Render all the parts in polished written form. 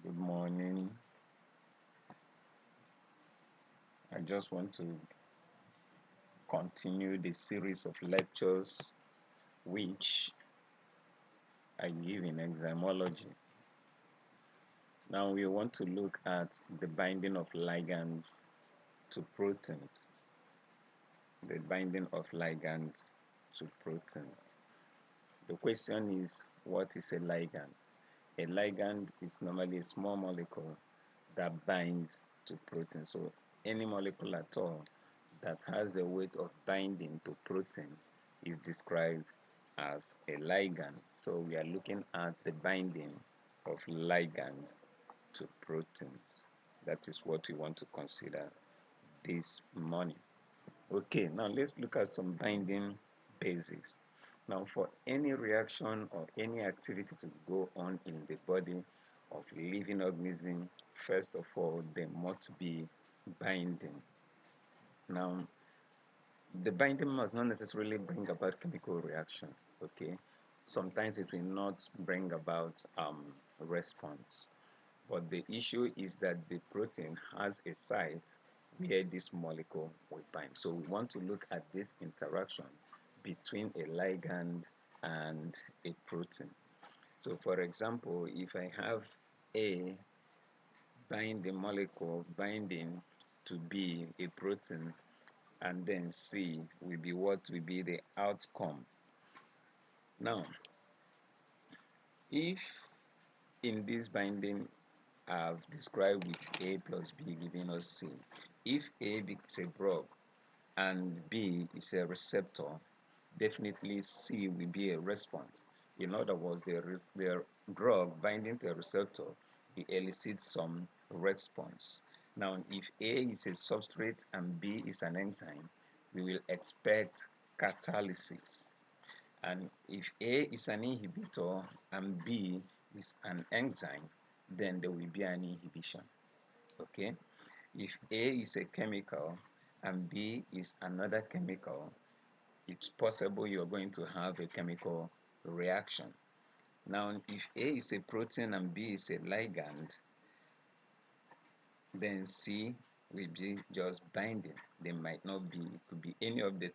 Good morning. I just want to continue the series of lectures which I give in enzymology. Now we want to look at the binding of ligands to proteins. The binding of ligands to proteins. The question is, what is a ligand? A ligand is normally a small molecule that binds to protein. So any molecule at all that has a weight of binding to protein is described as a ligand. So we are looking at the binding of ligands to proteins. That is what we want to consider this morning. Okay, now let's look at some binding basics. Now, for any reaction or any activity to go on in the body of living organism, first of all, there must be binding. Now, the binding must not necessarily bring about chemical reaction, okay? Sometimes it will not bring about response. But the issue is that the protein has a site where this molecule will bind. So we want to look at this interaction between a ligand and a protein. So for example, if I have A binding molecule binding to B, a protein, and then C will be what will be the outcome. Now, if in this binding I've described with A plus B giving us C, if A is a drug and B is a receptor, definitely C will be a response. In other words, the drug binding to a receptor will elicit some response. Now, if A is a substrate and B is an enzyme, we will expect catalysis. And if A is an inhibitor and B is an enzyme, then there will be an inhibition. Okay? If A is a chemical and B is another chemical, it's possible you're going to have a chemical reaction. Now, if A is a protein and B is a ligand, then C will be just binding. They might not be, it could be any of the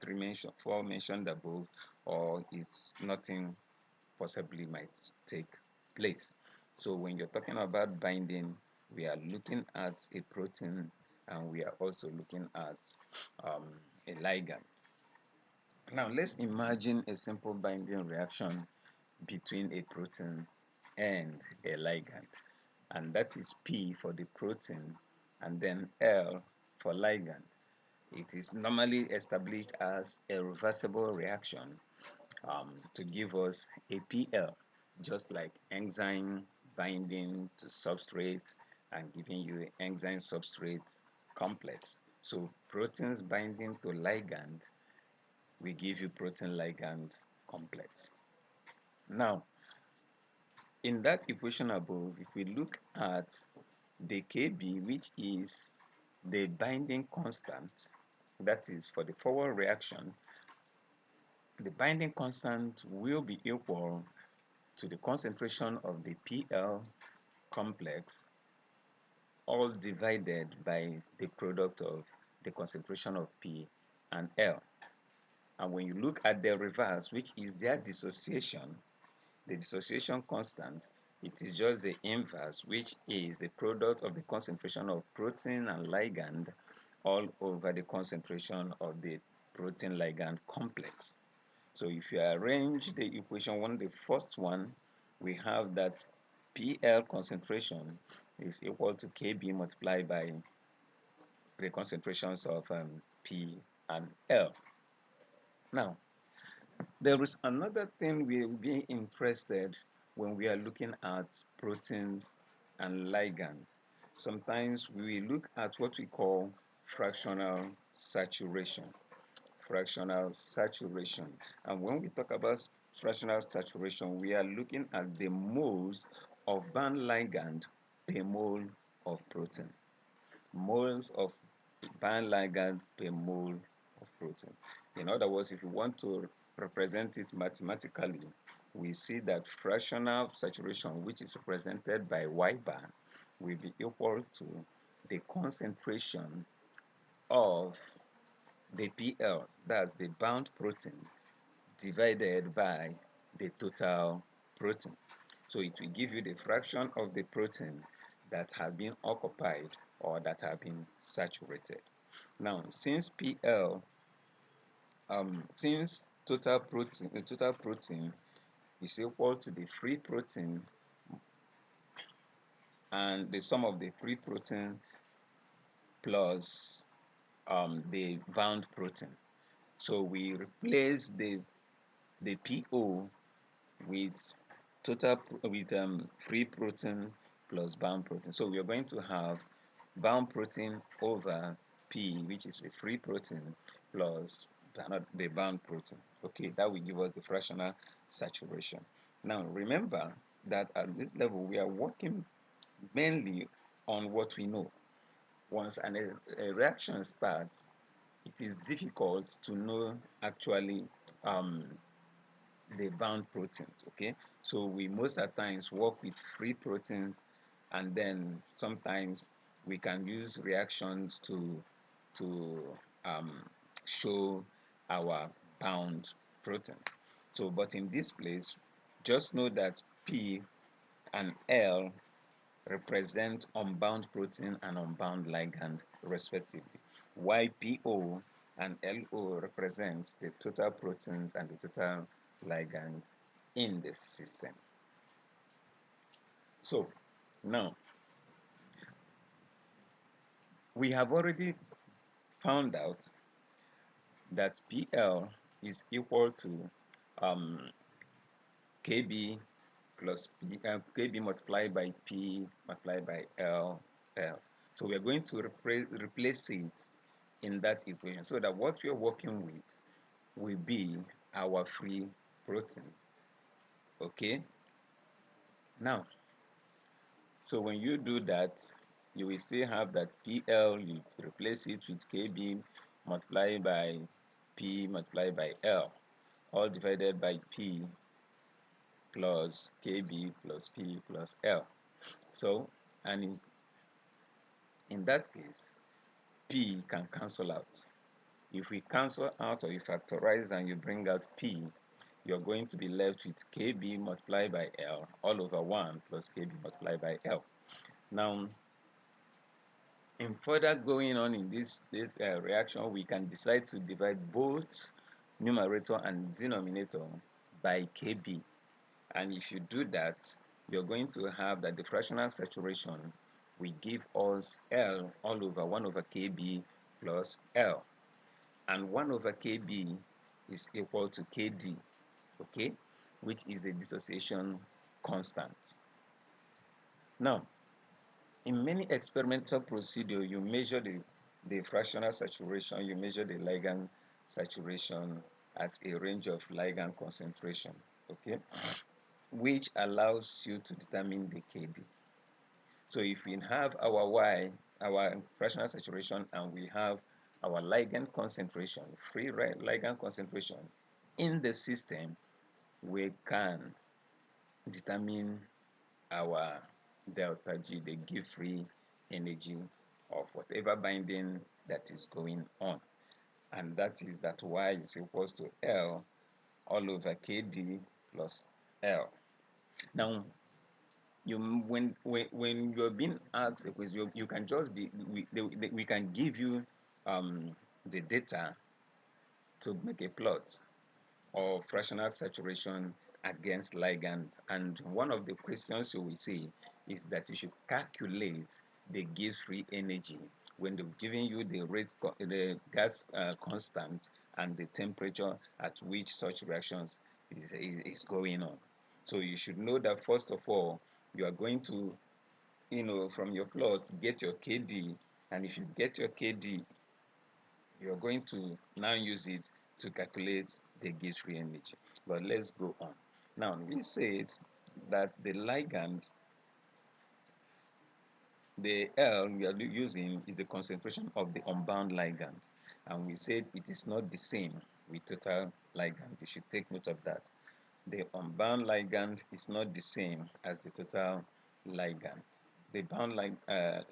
four mentioned above, or it's nothing possibly might take place. So when you're talking about binding, we are looking at a protein and we are also looking at a ligand. Now let's imagine a simple binding reaction between a protein and a ligand, and that is P for the protein and then L for ligand. It is normally established as a reversible reaction to give us a PL, just like enzyme binding to substrate and giving you an enzyme substrate complex. So proteins binding to ligand will give you protein ligand complex. Now, in that equation above, if we look at the Kb, which is the binding constant, that is for the forward reaction, the binding constant will be equal to the concentration of the PL complex, all divided by the product of the concentration of P and L. And when you look at the reverse, which is their dissociation, the dissociation constant, it is just the inverse, which is the product of the concentration of protein and ligand all over the concentration of the protein ligand complex. So if you arrange the equation one, the first one, we have that PL concentration is equal to Kb multiplied by the concentrations of P and L. Now, there is another thing we'll be interested when we are looking at proteins and ligand. Sometimes we look at what we call fractional saturation. Fractional saturation. And when we talk about fractional saturation, we are looking at the moles of bound ligand per mole of protein. Moles of bound ligand per mole of protein. In other words, if you want to represent it mathematically, we see that fractional saturation, which is represented by Y bar, will be equal to the concentration of the PL, that's the bound protein, divided by the total protein. So it will give you the fraction of the protein that have been occupied or that have been saturated. Now, since PL, since total protein is equal to the free protein and the sum of the free protein plus the bound protein. So we replace the PO with free protein plus bound protein. So we are going to have bound protein over P, which is the free protein, plus the bound protein. Okay, that will give us the fractional saturation. Now remember that at this level we are working mainly on what we know. Once a reaction starts, it is difficult to know actually um, the bound proteins. Okay, so we most at times work with free proteins, and then sometimes we can use reactions to um, show our bound proteins. So but in this place, just know that P and L represent unbound protein and unbound ligand respectively, while PO and LO represent the total proteins and the total ligand in the system. So now we have already found out that PL is equal to KB plus P, KB multiplied by P multiplied by L. So we are going to replace it in that equation so that what we are working with will be our free protein. Okay, now so when you do that, you will still have that PL, you replace it with KB multiplied by P multiplied by L, all divided by P plus KB plus P plus L. So, and in that case, P can cancel out. If we cancel out or you factorize and you bring out P, you're going to be left with KB multiplied by L all over 1 plus KB multiplied by L. Now, in further going on in this reaction, we can decide to divide both numerator and denominator by KB. And if you do that, you're going to have that the fractional saturation will give us L all over 1 over KB plus L. And 1 over KB is equal to KD, okay, which is the dissociation constant. Now, in many experimental procedure, you measure the fractional saturation, you measure the ligand saturation at a range of ligand concentration, okay, which allows you to determine the KD. So if we have our Y, our fractional saturation, and we have our ligand concentration, free ligand concentration in the system, we can determine our delta G, the give free energy of whatever binding that is going on. And that is that Y is equals to L all over KD plus L. Now, when you're being asked a question, you can just be we can give you the data to make a plot of fractional saturation against ligand, and one of the questions you will see is that you should calculate the Gibbs free energy when they've given you the gas constant and the temperature at which such reactions is going on. So you should know that first of all you are going to, from your plot, get your KD, and if you get your KD, you're going to now use it to calculate the Gibbs free energy. But let's go on. Now, we said that the ligand, the L we are using is the concentration of the unbound ligand. And we said it is not the same with total ligand. You should take note of that. The unbound ligand is not the same as the total ligand. the bound like L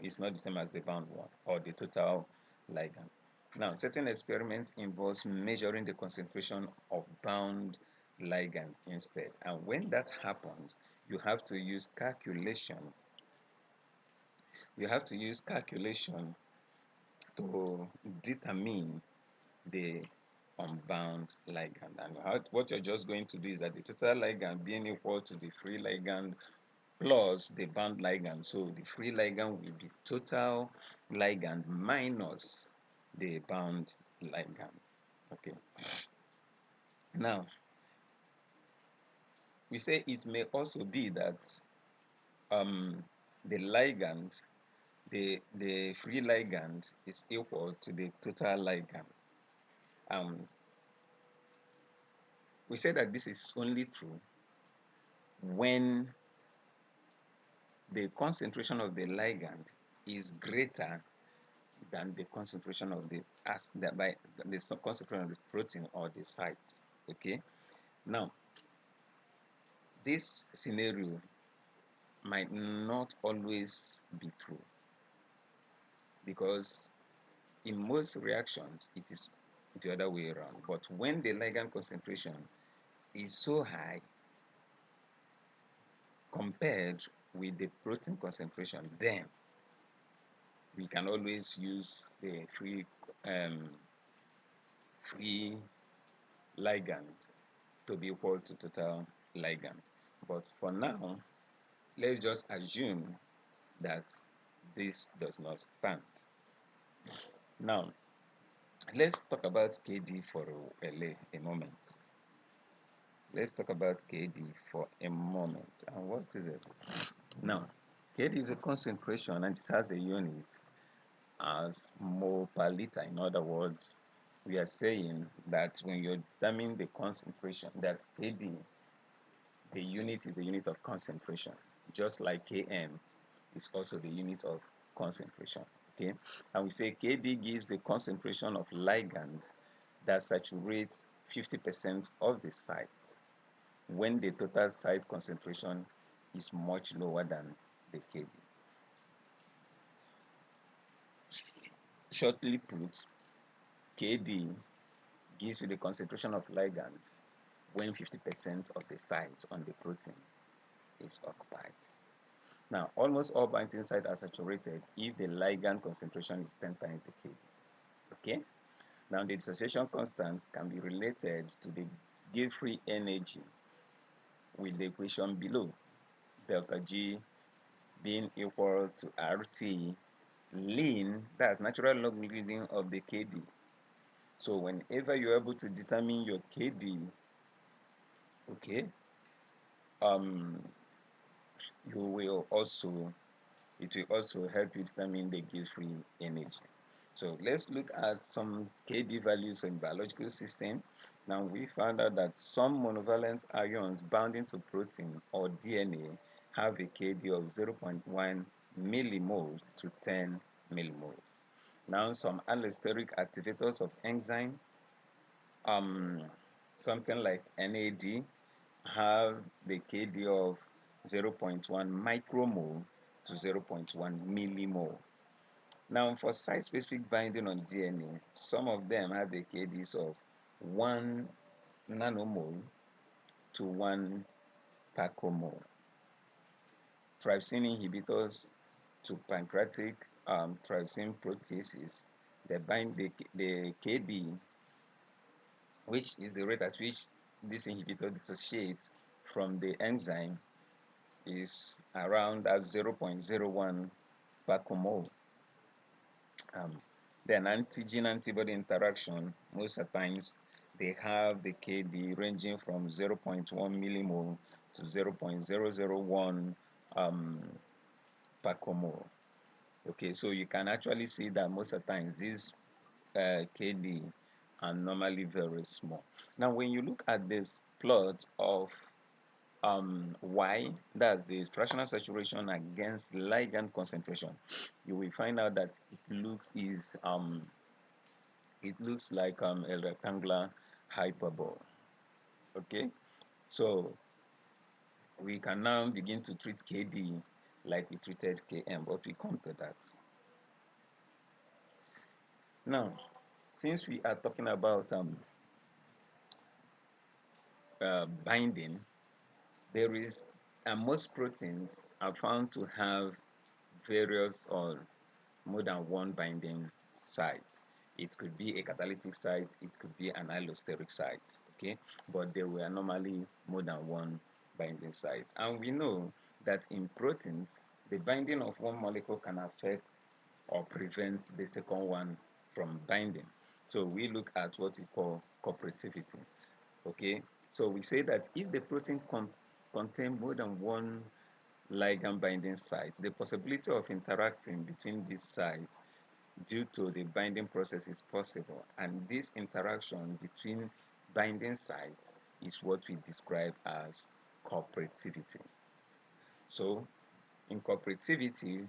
is not the same as the bound one or the total ligand. Now, certain experiments involves measuring the concentration of bound ligand instead. And when that happens, you have to use calculation. You have to use calculation to determine the unbound ligand. And what you're just going to do is that the total ligand being equal to the free ligand plus the bound ligand. So the free ligand will be total ligand minus the bound ligand. Okay. Now, we say it may also be that um, the ligand, the free ligand is equal to the total ligand. We say that this is only true when the concentration of the ligand is greater than the concentration of the concentration of the protein or the site. Okay. Now, this scenario might not always be true because in most reactions it is the other way around. But when the ligand concentration is so high compared with the protein concentration, then we can always use the free ligand to be equal to total ligand. But for now, let's just assume that this does not stand. Now, let's talk about KD for a moment. Let's talk about KD for a moment. And what is it? Now, KD is a concentration and it has a unit as mole per liter. In other words, we are saying that when you're determining the concentration, that KD, the unit is a unit of concentration, just like Km is also the unit of concentration. Okay, and we say Kd gives the concentration of ligand that saturates 50% of the site when the total site concentration is much lower than the Kd. Shortly put, Kd gives you the concentration of ligand when 50% of the site on the protein is occupied. Now, almost all binding sites are saturated if the ligand concentration is 10 times the Kd. Okay? Now, the dissociation constant can be related to the gate-free energy with the equation below. Delta G being equal to RT ln, that's natural logarithm of the Kd. So whenever you're able to determine your Kd, okay, you will also, it will also help you determine the gate-free energy. So let's look at some Kd values in biological system. Now we found out that some monovalent ions bounding to protein or DNA have a Kd of 0.1 millimoles to 10 millimoles. Now some allosteric activators of enzyme, something like NAD, have the Kd of 0.1 micromole to 0.1 millimole. Now, for site-specific binding on DNA, some of them have the KDs of 1 nanomole to 1 picomole. Trypsin inhibitors to pancreatic trypsin proteases, they bind the KD, which is the rate at which this inhibitor dissociates from the enzyme, is around that 0.01 picomole. Then antigen antibody interaction, most of the times they have the Kd ranging from 0.1 millimole to 0.001 picomole. Okay, so you can actually see that most of the times these Kd are normally very small. Now, when you look at this plot of Y, that's the fractional saturation against ligand concentration, you will find out that it looks like a rectangular hyperbole. Okay, so we can now begin to treat Kd like we treated Km, but we come to that. Now, since we are talking about binding, there is most proteins are found to have various or more than one binding site. It could be a catalytic site, it could be an allosteric site, okay? But there were normally more than one binding site. And we know that in proteins, the binding of one molecule can affect or prevent the second one from binding. So we look at what we call cooperativity, okay? So we say that if the protein contain more than one ligand binding site, the possibility of interacting between these sites due to the binding process is possible, and this interaction between binding sites is what we describe as cooperativity. So in cooperativity,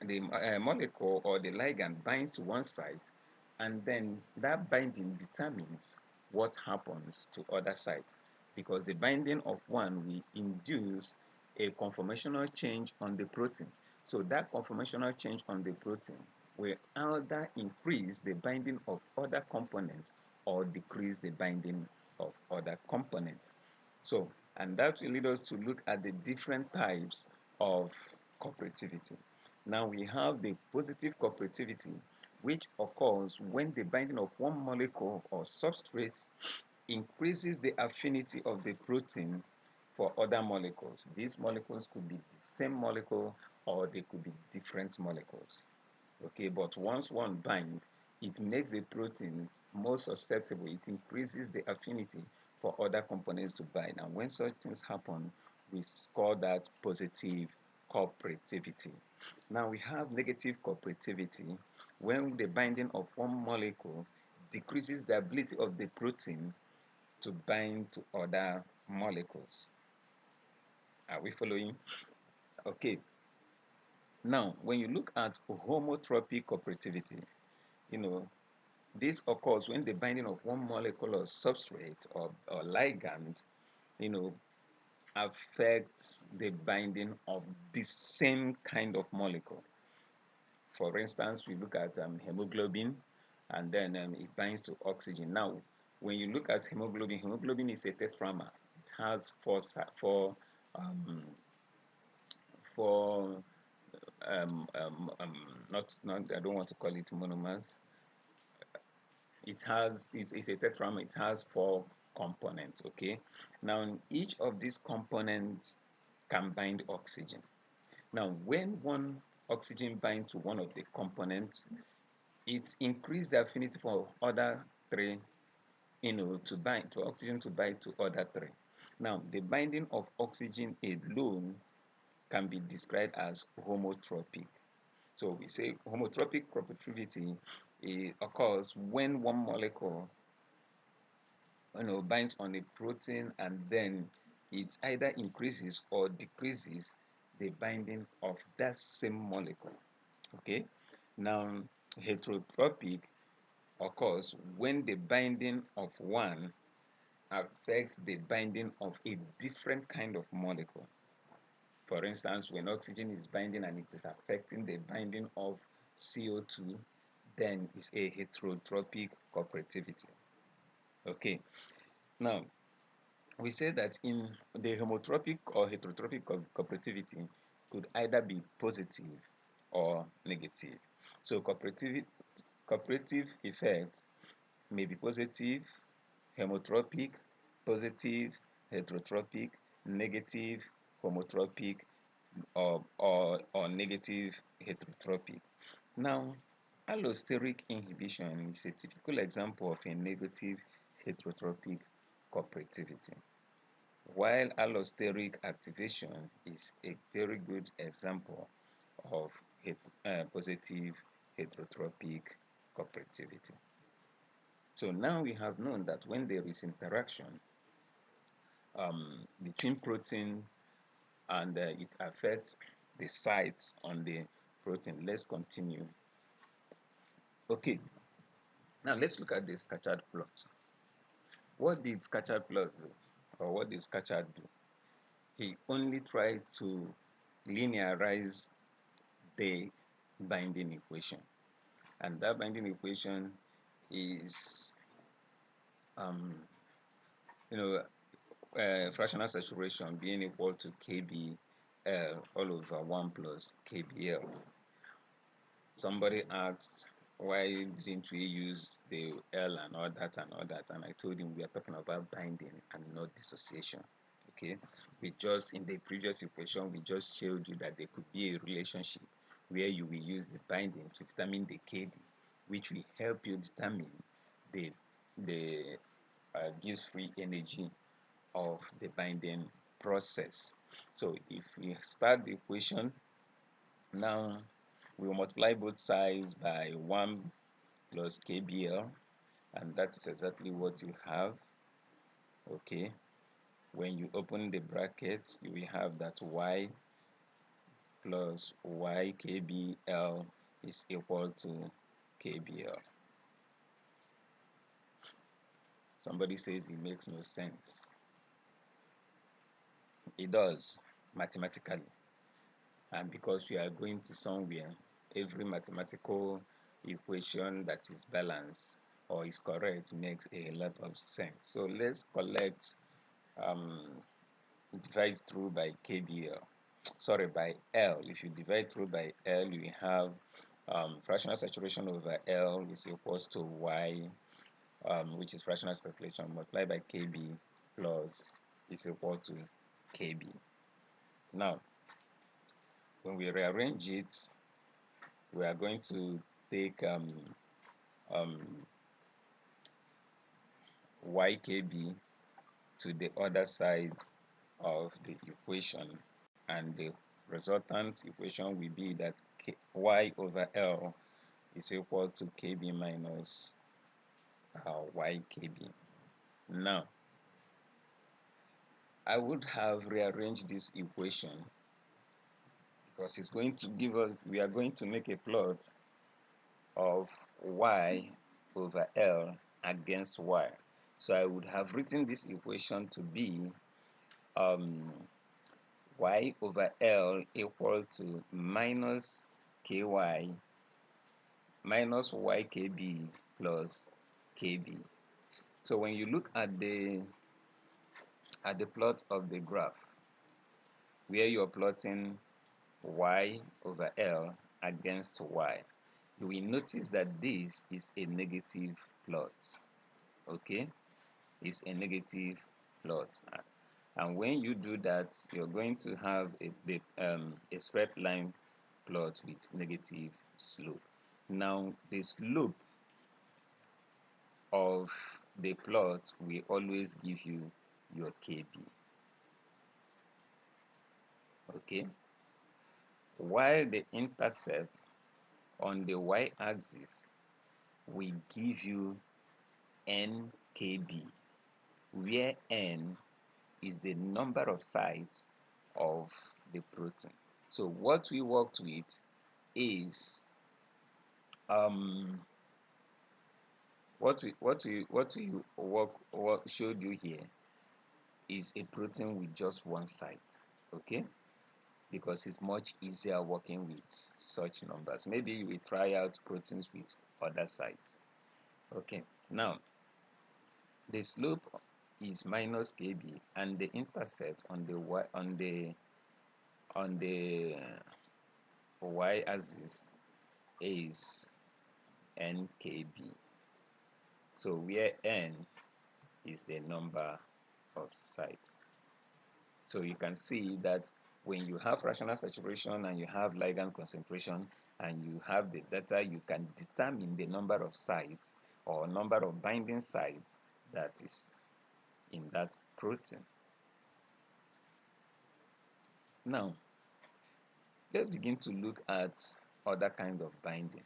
the molecule or the ligand binds to one site, and then that binding determines what happens to other sites, because the binding of one will induce a conformational change on the protein. So that conformational change on the protein will either increase the binding of other components or decrease the binding of other components. So, and that will lead us to look at the different types of cooperativity. Now we have the positive cooperativity, which occurs when the binding of one molecule or substrate increases the affinity of the protein for other molecules. These molecules could be the same molecule or they could be different molecules. Okay, but once one binds, it makes the protein more susceptible. It increases the affinity for other components to bind. And when such things happen, we call that positive cooperativity. Now we have negative cooperativity when the binding of one molecule decreases the ability of the protein to bind to other molecules. Are we following? Okay. Now, when you look at homotropic cooperativity, you know, this occurs when the binding of one molecular substrate or ligand, you know, affects the binding of the same kind of molecule. For instance, we look at hemoglobin, and then it binds to oxygen. Now, when you look at hemoglobin, hemoglobin is a tetramer. It has um, four not I don't want to call it monomers. It's a tetramer. It has four components. Okay, now each of these components can bind oxygen. Now, when one oxygen binds to one of the components, it increases the affinity for other three, to bind to oxygen to bind to other three. Now, the binding of oxygen alone can be described as homotropic. So we say homotropic cooperativity occurs when one molecule binds on a protein, and then it either increases or decreases the binding of that same molecule. Okay. Now, heterotropic occurs when the binding of one affects the binding of a different kind of molecule. For instance, when oxygen is binding and it is affecting the binding of CO2, then it's a heterotropic cooperativity. Okay. Now, we say that in the homotropic or heterotropic cooperativity could either be positive or negative. So cooperative effects may be positive, homotropic, positive, heterotropic, negative, homotropic, or negative heterotropic. Now, allosteric inhibition is a typical example of a negative heterotropic cooperativity, while allosteric activation is a very good example of positive heterotropic cooperativity. So now we have known that when there is interaction between protein and it affects the sites on the protein. Let's continue. Okay, now let's look at the scattered plot. What did scattered plot do? Or what did scattered do? He only tried to linearize the binding equation, and that binding equation is um, you know fractional saturation being equal to kb all over 1 plus kbl. Somebody asks, why didn't we use the L and all that and all that? And I told him we are talking about binding and not dissociation. Okay, we just in the previous equation we just showed you that there could be a relationship where you will use the binding to determine the KD, which will help you determine the gives free energy of the binding process. So if we start the equation now, we will multiply both sides by 1 plus kbl, and that is exactly what you have. Okay, when you open the bracket, you will have that y plus y kbl is equal to kbl. Somebody says it makes no sense. It does mathematically, and because we are going to somewhere, every mathematical equation that is balanced or is correct makes a lot of sense. So let's collect divide through by kbl, sorry, by l. If you divide through by l, you have fractional saturation over l is equals to y, which is fractional calculation, multiplied by kb plus is equal to kb. Now when we rearrange it, we are going to take um, ykb to the other side of the equation, and the resultant equation will be that y over l is equal to kb minus ykb. Now I would have rearranged this equation because it's going to give us, we are going to make a plot of y over l against y. So I would have written this equation to be y over l equal to minus ky minus ykb plus kb. So when you look at the plot of the graph where you're plotting y over l against y, you will notice that this is a negative plot. Okay, it's a negative plot, and when you do that, you're going to have a straight line plot with negative slope. Now the slope of the plot will always give you your kb. Okay, while the intercept on the y-axis will give you nkb, where n is the number of sites of the protein. So what we worked with is what showed you here is a protein with just one site. Okay, because it's much easier working with such numbers. Maybe you will try out proteins with other sites. Okay, now the slope is minus kb, and the intercept on the y-axis is nkb. So where n is the number of sites. So you can see that when you have fractional saturation and you have ligand concentration and you have the data, you can determine the number of sites or number of binding sites that is in that protein. Now let's begin to look at other kind of binding.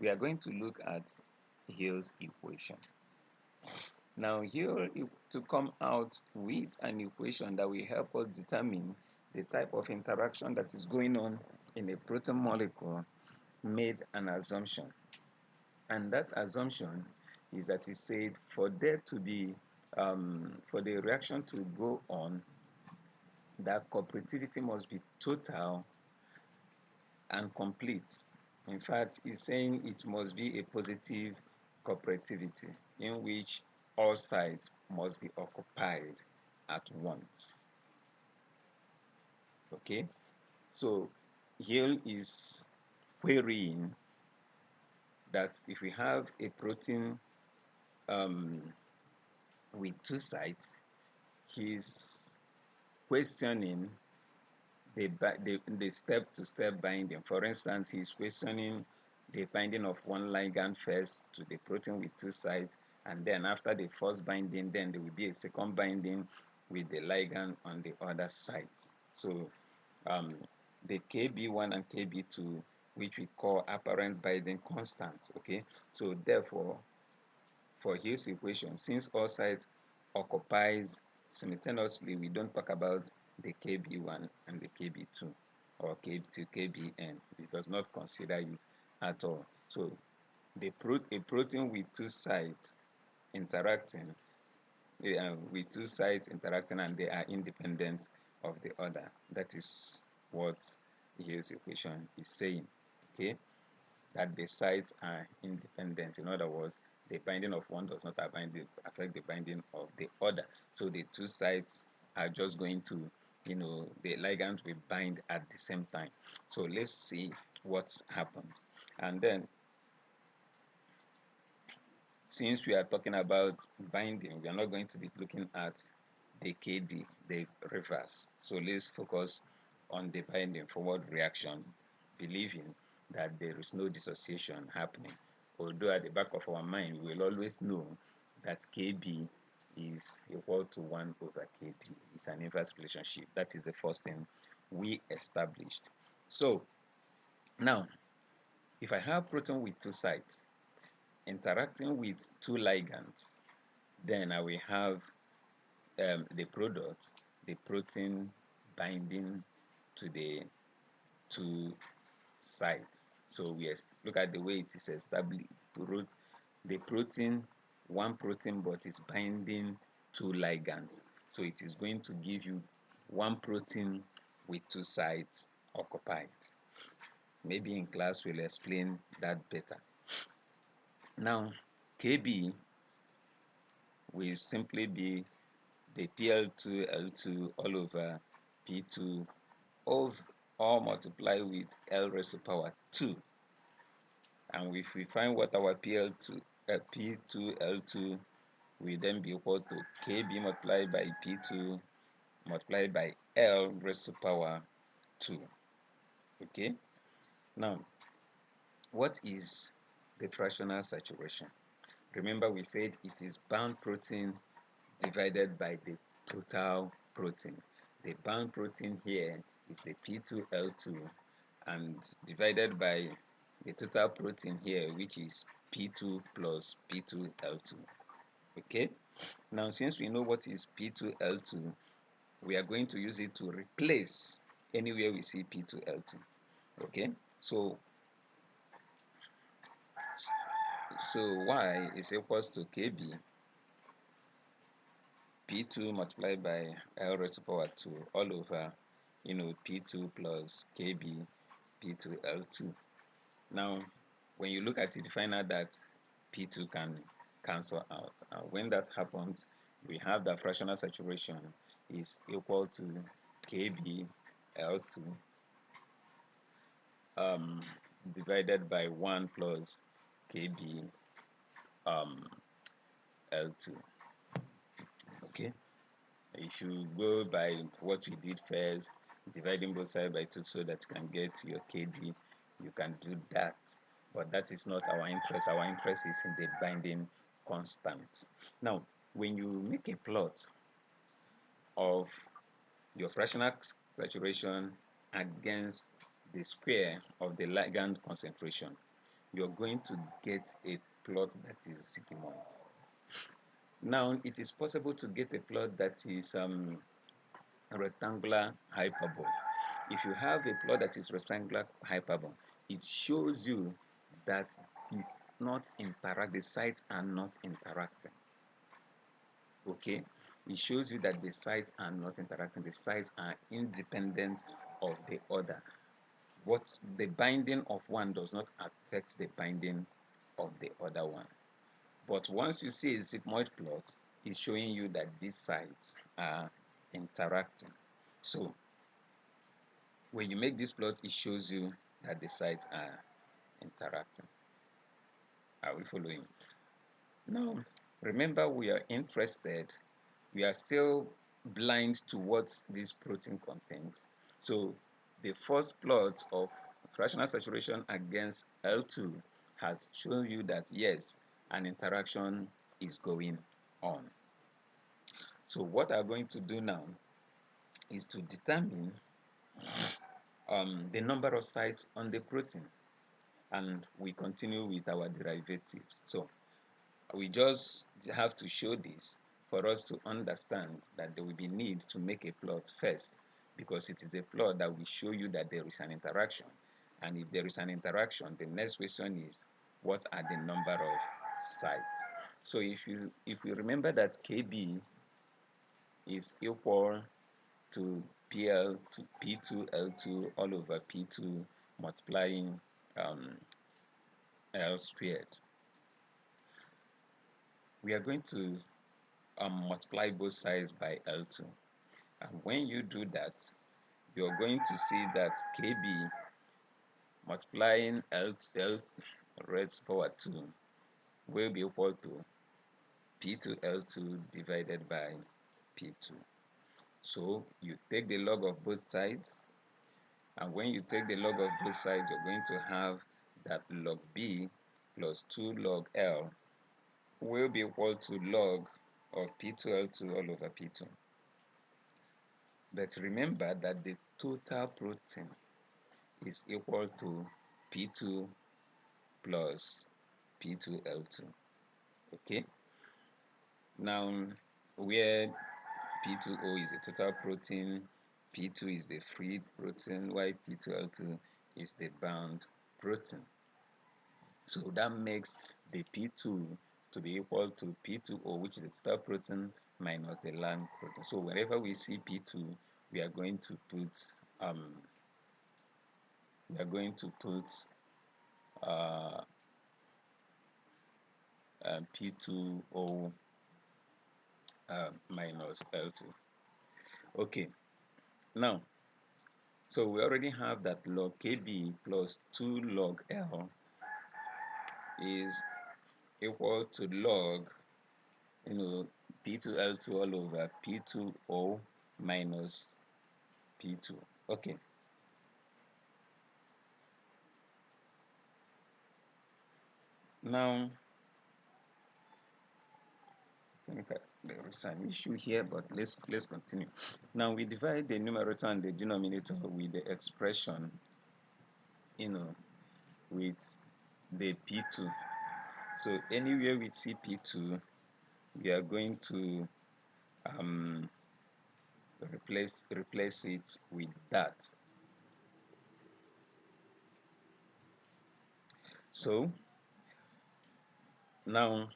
We are going to look at Hill's equation. Now here, to come out with an equation that will help us determine the type of interaction that is going on in a protein molecule, made an assumption, and that assumption is that it said for there to be for the reaction to go on, that cooperativity must be total and complete. In fact, it's saying it must be a positive cooperativity in which all sides must be occupied at once. Okay, so Yale is querying that if we have a protein um, with two sides, he's questioning the step-to-step binding. For instance, he's questioning the binding of one ligand first to the protein with two sides, and then after the first binding, then there will be a second binding with the ligand on the other side. So the KB1 and KB2, which we call apparent binding constant. Okay, so therefore, for Hill's equation, since all sides occupies simultaneously, we don't talk about the KB1 and the KB2 or KB2, KBN. It does not consider it at all. So a protein with two sides interacting, and they are independent of the other. That is what Hill's equation is saying. Okay, that the sides are independent. In other words, the binding of one does not affect the binding of the other. So the two sides are just going to, the ligands will bind at the same time. So let's see what happens. And then, since we are talking about binding, we are not going to be looking at the KD, the reverse. So let's focus on the binding forward reaction, believing that there is no dissociation happening. Although at the back of our mind, we will always know that KB is equal to 1 over KD. It's an inverse relationship. That is the first thing we established. So now, if I have protein with two sides interacting with two ligands, then I will have the product, the protein binding to the two sides. So we look at the way it is established. The protein, one protein, but is binding two ligands. So it is going to give you one protein with two sides occupied. Maybe in class we'll explain that better. Now, KB will simply be the PL2L2 all over P2 of all multiply with L raised to power 2. And if we find what our P2L2 will then be equal to KB multiplied by P2 multiplied by L raised to power 2. Okay? Now, what is the fractional saturation? Remember, we said it is bound protein divided by the total protein. The bound protein here is the P2L2 and divided by the total protein here, which is P2 plus P2L2. Okay? Now, since we know what is P2L2, we are going to use it to replace anywhere we see P2L2. Okay? So Y is equals to KB P2 multiplied by L raised to power 2 all over, P2 plus KB P2L2. Now, when you look at it, you find out that P2 can cancel out. And when that happens, we have the fractional saturation is equal to KB L2 divided by 1 plus KB L2. Okay? If you go by what we did first, dividing both sides by 2 so that you can get your KD, you can do that. But that is not our interest. Our interest is in the binding constant. Now, when you make a plot of your fractional saturation against the square of the ligand concentration, you're going to get a plot that is sigmoid. Now, it is possible to get a plot that is rectangular hyperbole. If you have a plot that is rectangular hyperbole, it shows you that the sides are not interacting. Okay, it shows you that the sites are not interacting. The sites are independent of the other. What the binding of one does not affect the binding of the other one. But once you see a sigmoid plot, it's showing you that these sites are interacting. So when you make this plot, it shows you that the sites are interacting. Are we following? Now, remember, we are interested, we are still blind to what this protein contains. So the first plot of fractional saturation against L2 has shown you that yes, an interaction is going on. So what I'm going to do now is to determine the number of sites on the protein, and we continue with our derivatives. So we just have to show this for us to understand that there will be need to make a plot first, because it is the plot that will show you that there is an interaction. And if there is an interaction, the next question is, what are the number of sites? So if you remember that KB is equal to PL to P2L2 all over P2 multiplying L squared, we are going to multiply both sides by L2. And when you do that, you're going to see that KB multiplying L raised to power 2 will be equal to P2L2 divided by P2. So you take the log of both sides, and when you take the log of both sides, you're going to have that log B plus 2 log L will be equal to log of P2L2 all over P2. But remember that the total protein is equal to P2 plus P2L2. Okay? Now, where P2O is the total protein, P2 is the free protein, while P2L2 is the bound protein. So that makes the P2 to be equal to P2O, which is the total protein, minus the land protein. So whenever we see P2, we are going to put uh, P2O minus L2. Okay, now, so we already have that log KB plus 2 log L is equal to log, P2L2 all over P2O minus P2. Okay, now, I think there is an issue here, but let's continue. Now we divide the numerator and the denominator with the expression, with the P2. So anywhere we see P2, we are going to replace it with that. So now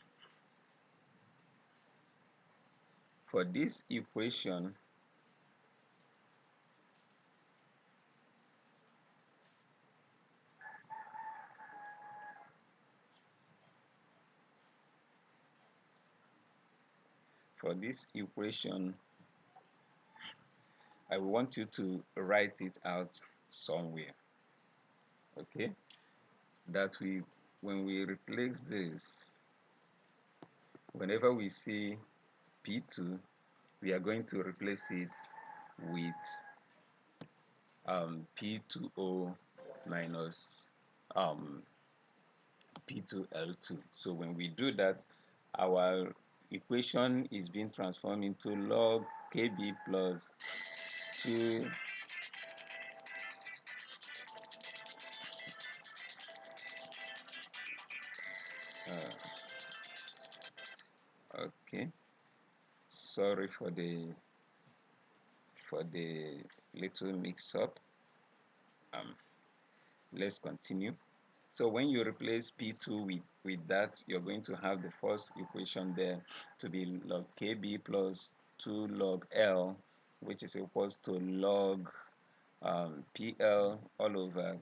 for this equation, I want you to write it out somewhere. Okay, that when we replace this, whenever we see P2, we are going to replace it with P2O minus P2L2. So when we do that, our equation is being transformed into log KB plus 2 okay, sorry for the little mix up. Let's continue. So when you replace P2 with that, you're going to have the first equation there to be log KB plus 2 log L, which is equals to log PL all over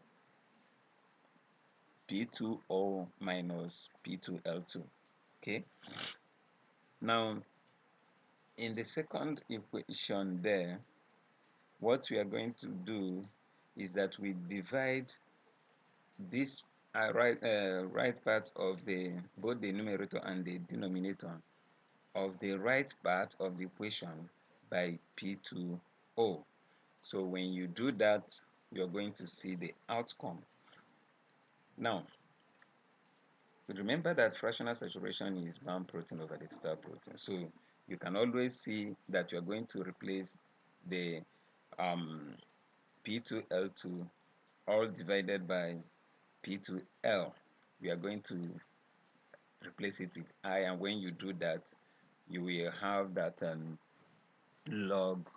P2O minus P2L2. Okay. Now, in the second equation there, what we are going to do is that we divide this right part of both the numerator and the denominator of the right part of the equation by P2O. So when you do that, you're going to see the outcome. Now, remember that fractional saturation is bound protein over the total protein. So you can always see that you're going to replace the P2L2 all divided by P2L. We are going to replace it with I, and when you do that, you will have that log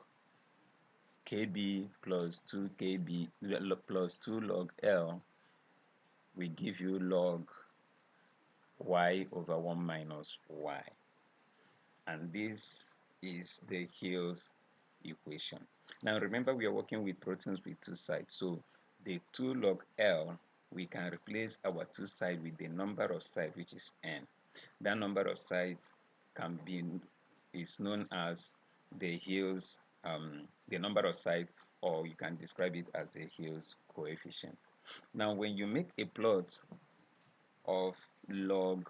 KB plus 2KB plus 2 log L will give you log Y over 1 minus Y. And this is the Hill's equation. Now remember, we are working with proteins with two sides. So the 2 log L, we can replace our two sides with the number of sides, which is n. That number of sides is known as the Hill's the number of sides, or you can describe it as the Hill's coefficient. Now when you make a plot of log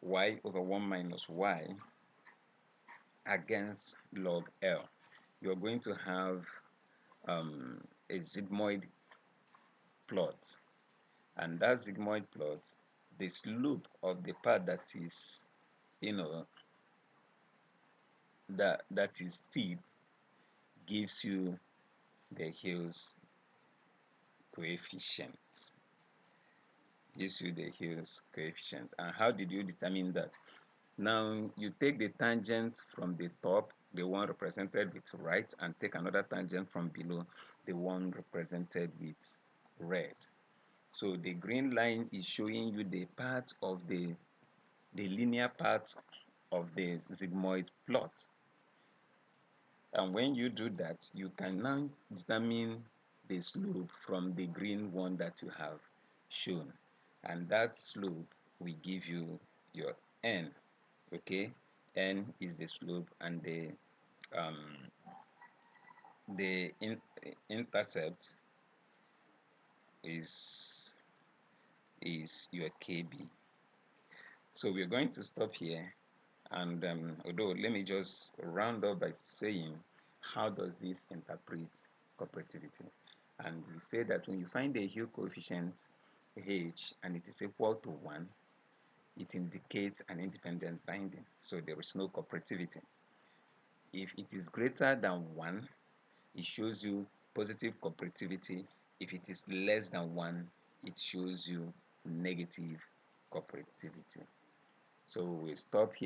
Y over 1 minus Y against log L, you're going to have a sigmoid plot, and that sigmoid plot, the slope of the part that is that is steep gives you the Hill's coefficient. And how did you determine that? Now you take the tangent from the top, the one represented with right, and take another tangent from below, the one represented with red. So the green line is showing you the part of the linear part of the sigmoid plot. And when you do that, you can now determine the slope from the green one that you have shown. And that slope will give you your n. Okay, n is the slope, and the intercept is your kb. So we're going to stop here, and although let me just round up by saying, how does this interpret cooperativity? And we say that when you find the Hill coefficient H and it is equal to 1, it indicates an independent binding, so there is no cooperativity. If it is greater than 1, it shows you positive cooperativity. If it is less than 1, it shows you negative cooperativity. So we stop here.